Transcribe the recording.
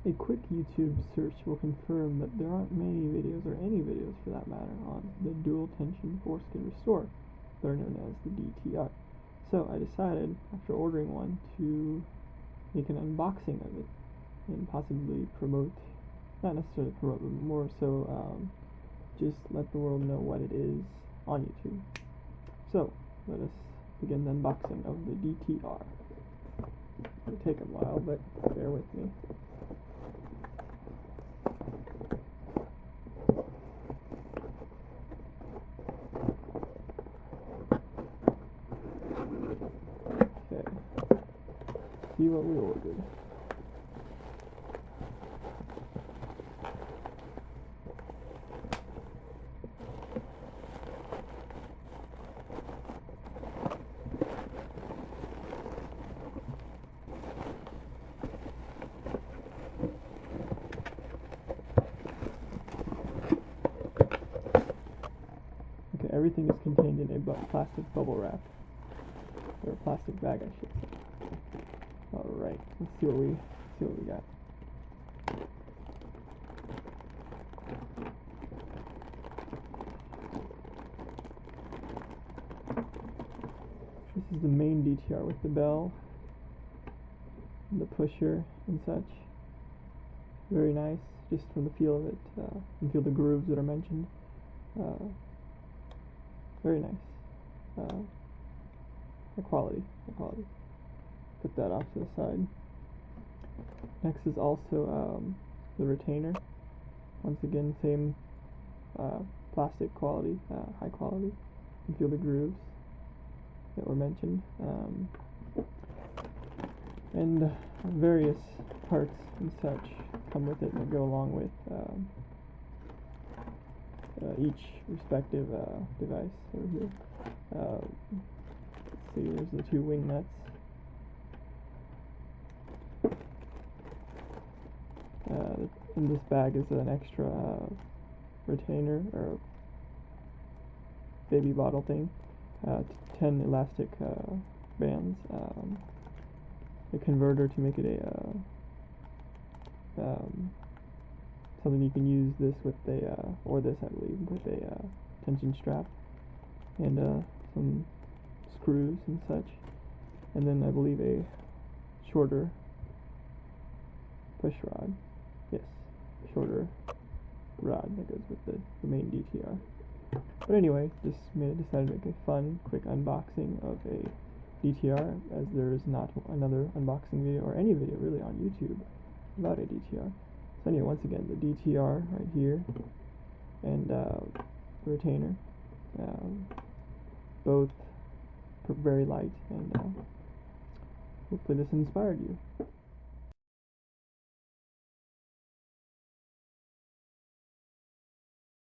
A quick YouTube search will confirm that there aren't many videos, or any videos for that matter, on the dual tension foreskin restore, that are known as the DTR. So I decided, after ordering one, to make an unboxing of it and possibly promote, not necessarily promote, but more so just let the world know what it is on YouTube. So let us begin the unboxing of the DTR. It'll take a while, but bear with me. Okay, see what we ordered. Everything is contained in a plastic bubble wrap, or a plastic bag, I should say. Alright, let's see what we got. This is the main DTR with the bell, the pusher, and such. Very nice, just from the feel of it. You can feel the grooves that are mentioned. Very nice. The quality. Put that off to the side. Next is also the retainer. Once again, same plastic quality, high quality. You can feel the grooves that were mentioned. And various parts and such come with it that go along with each respective device over here. Let's see, there's the two wing nuts. In this bag is an extra retainer, or baby bottle thing, 10 elastic bands, a converter to make it a something you can use this with or this I believe, with a tension strap, and some screws and such, and then I believe a shorter push rod. Yes, shorter rod that goes with the main DTR. But anyway, just decided to make a fun, quick unboxing of a DTR, as there is not another unboxing video, or any video really, on YouTube about a DTR. So anyway, once again, the DTR right here, and the retainer, both very light, and hopefully this inspired you.